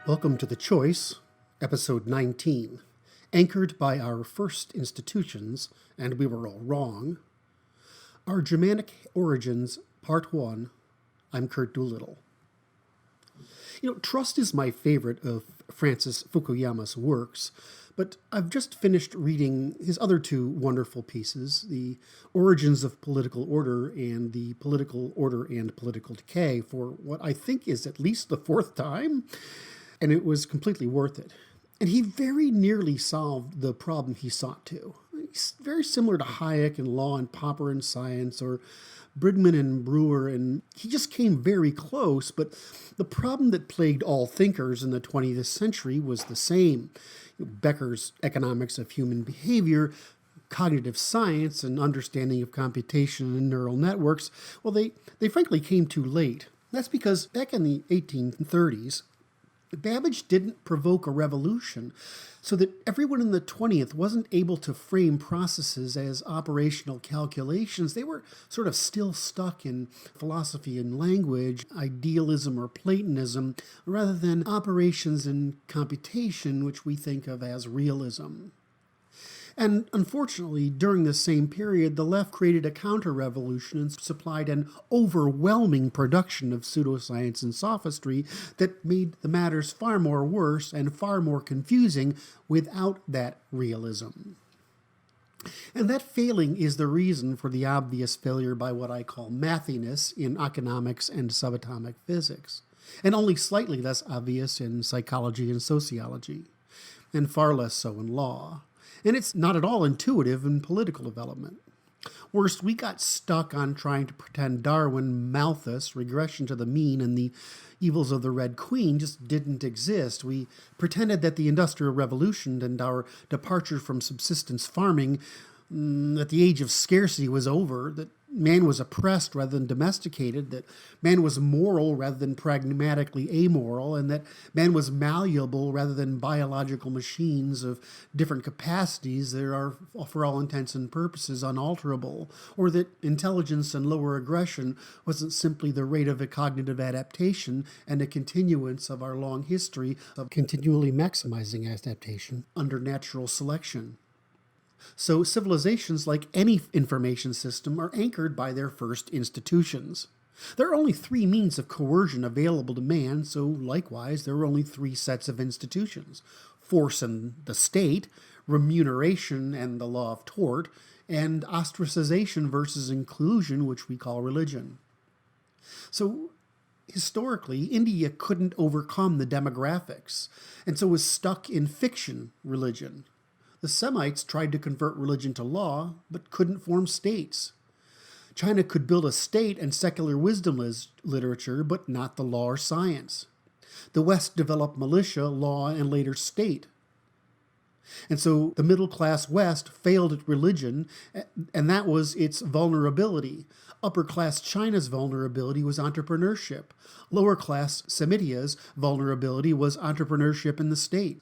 Welcome to The Choice, Episode 19, anchored by our first institutions, and we were all wrong. Our Germanic Origins, Part 1. I'm Kurt Doolittle. Trust is my favorite of Francis Fukuyama's works, but I've just finished reading his other two wonderful pieces, The Origins of Political Order and The Political Order and Political Decay, for what I think is at least the fourth time, and it was completely worth it. And he very nearly solved the problem he sought to. He's very similar to Hayek in Law and Popper in Science, or Bridgman and Brewer, and he just came very close, but the problem that plagued all thinkers in the 20th century was the same. Becker's Economics of Human Behavior, cognitive science, and understanding of computation and neural networks, well, they frankly came too late. That's because back in the 1830s, Babbage didn't provoke a revolution, so that everyone in the 20th wasn't able to frame processes as operational calculations. They were sort of still stuck in philosophy and language, idealism or Platonism, rather than operations in computation, which we think of as realism. And unfortunately, during this same period, the left created a counter-revolution and supplied an overwhelming production of pseudoscience and sophistry that made the matters far more worse and far more confusing without that realism. And that failing is the reason for the obvious failure by what I call mathiness in economics and subatomic physics, and only slightly less obvious in psychology and sociology, and far less so in law. And it's not at all intuitive in political development. Worst, we got stuck on trying to pretend Darwin, Malthus, regression to the mean, and the evils of the Red Queen just didn't exist. We pretended that the Industrial Revolution and our departure from subsistence farming, that the age of scarcity was over, that man was oppressed rather than domesticated, that man was moral rather than pragmatically amoral, and that man was malleable rather than biological machines of different capacities that are, for all intents and purposes, unalterable, or that intelligence and lower aggression wasn't simply the rate of a cognitive adaptation and a continuance of our long history of continually maximizing adaptation under natural selection. So civilizations, like any information system, are anchored by their first institutions. There are only three means of coercion available to man, so likewise there are only three sets of institutions: force and the state, remuneration and the law of tort, and ostracization versus inclusion, which we call religion. So historically, India couldn't overcome the demographics, and so was stuck in fiction religion. The Semites tried to convert religion to law, but couldn't form states. China could build a state and secular wisdom literature, but not the law or science. The West developed militia, law, and later state. And so the middle-class West failed at religion, and that was its vulnerability. Upper-class China's vulnerability was entrepreneurship. Lower-class Semitia's vulnerability was entrepreneurship in the state.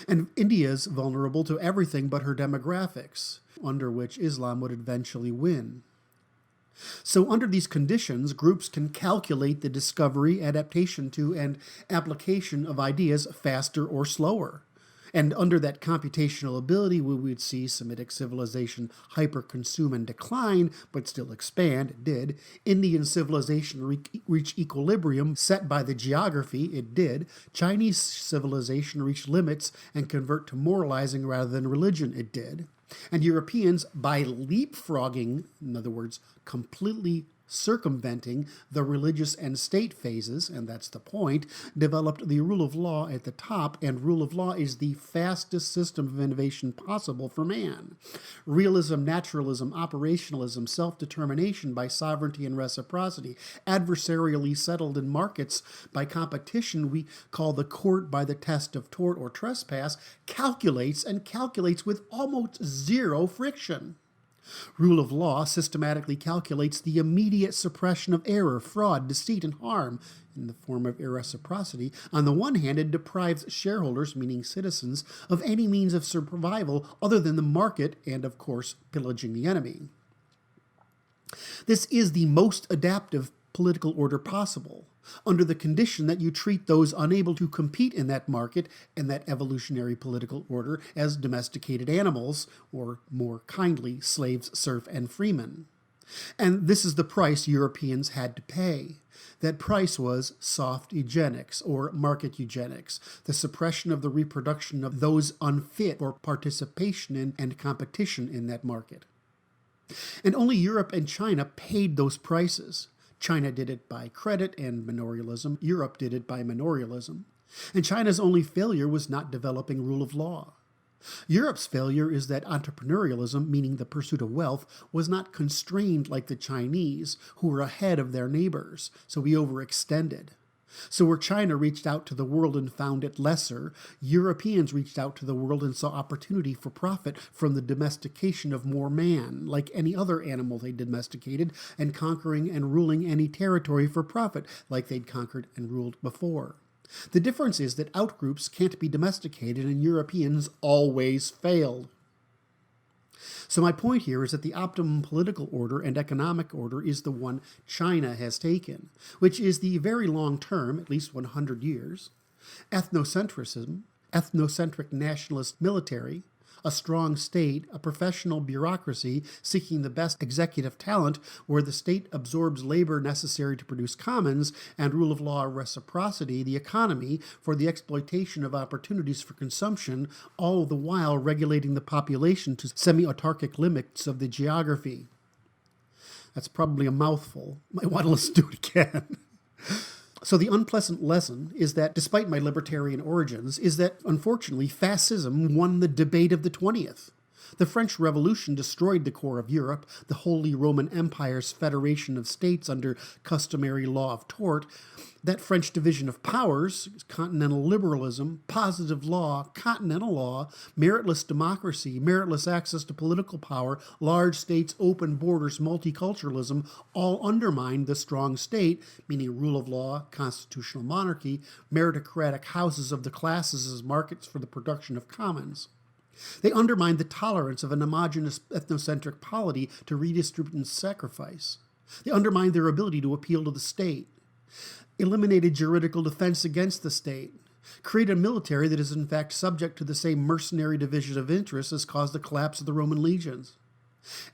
And India's vulnerable to everything but her demographics, under which Islam would eventually win. So under these conditions, groups can calculate the discovery, adaptation to, and application of ideas faster or slower. And under that computational ability, we would see Semitic civilization hyper-consume and decline, but still expand. It did. Indian civilization reach equilibrium set by the geography. It did. Chinese civilization reach limits and convert to moralizing rather than religion. It did. And Europeans, by leapfrogging, in other words, completely circumventing the religious and state phases, and that's the point, developed the rule of law at the top, and rule of law is the fastest system of innovation possible for man. Realism, naturalism, operationalism, self-determination by sovereignty and reciprocity, adversarially settled in markets by competition we call the court by the test of tort or trespass, calculates with almost zero friction. Rule of law systematically calculates the immediate suppression of error, fraud, deceit, and harm in the form of irreciprocity. On the one hand, it deprives shareholders, meaning citizens, of any means of survival other than the market and, of course, pillaging the enemy. This is the most adaptive political order possible. under the condition that you treat those unable to compete in that market and that evolutionary political order as domesticated animals, or more kindly, slaves, serf, and freemen. And this is the price Europeans had to pay. That price was soft eugenics, or market eugenics, the suppression of the reproduction of those unfit for participation in and competition in that market. And only Europe and China paid those prices. China did it by credit and manorialism. Europe did it by manorialism. And China's only failure was not developing rule of law. Europe's failure is that entrepreneurialism, meaning the pursuit of wealth, was not constrained like the Chinese, who were ahead of their neighbors, so we overextended. So where China reached out to the world and found it lesser, Europeans reached out to the world and saw opportunity for profit from the domestication of more man, like any other animal they domesticated, and conquering and ruling any territory for profit, like they'd conquered and ruled before. The difference is that outgroups can't be domesticated, and Europeans always failed. So my point here is that the optimum political order and economic order is the one China has taken, which is the very long term, at least 100 years, ethnocentrism, ethnocentric nationalist military, a strong state, a professional bureaucracy seeking the best executive talent where the state absorbs labor necessary to produce commons, and rule of law reciprocity, the economy, for the exploitation of opportunities for consumption, all the while regulating the population to semi-autarkic limits of the geography. That's probably a mouthful. Might want to listen to it again. So the unpleasant lesson is that, despite my libertarian origins, is that, unfortunately, fascism won the debate of the 20th. The French Revolution destroyed the core of Europe, the Holy Roman Empire's federation of states under customary law of tort. That French division of powers, continental liberalism, positive law, continental law, meritless democracy, meritless access to political power, large states, open borders, multiculturalism, all undermined the strong state, meaning rule of law, constitutional monarchy, meritocratic houses of the classes as markets for the production of commons. They undermined the tolerance of an homogeneous ethnocentric polity to redistribute and sacrifice. They undermined their ability to appeal to the state, eliminated juridical defense against the state, created a military that is in fact subject to the same mercenary division of interests as caused the collapse of the Roman legions.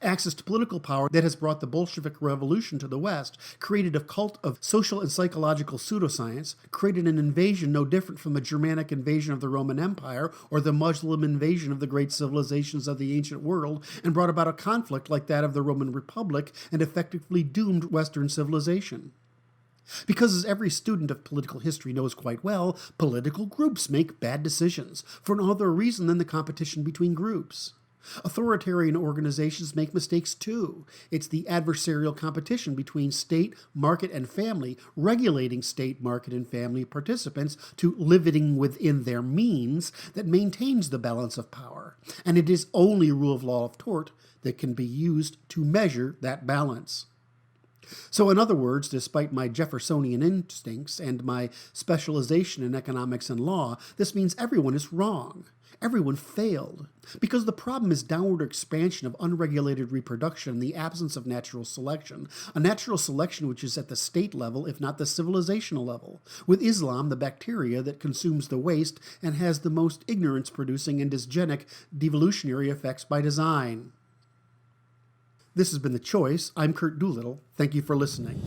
Access to political power that has brought the Bolshevik Revolution to the West, created a cult of social and psychological pseudoscience, created an invasion no different from the Germanic invasion of the Roman Empire or the Muslim invasion of the great civilizations of the ancient world, and brought about a conflict like that of the Roman Republic and effectively doomed Western civilization. Because, as every student of political history knows quite well, political groups make bad decisions for no other reason than the competition between groups. Authoritarian organizations make mistakes too. It's the adversarial competition between state, market, and family, regulating state, market, and family participants to living within their means, that maintains the balance of power. And it is only rule of law of tort that can be used to measure that balance. So in other words, despite my Jeffersonian instincts and my specialization in economics and law, this means everyone is wrong. Everyone failed. Because the problem is downward expansion of unregulated reproduction in the absence of natural selection, a natural selection which is at the state level, if not the civilizational level. With Islam, the bacteria that consumes the waste and has the most ignorance-producing and dysgenic devolutionary effects by design. This has been The Choice. I'm Kurt Doolittle. Thank you for listening.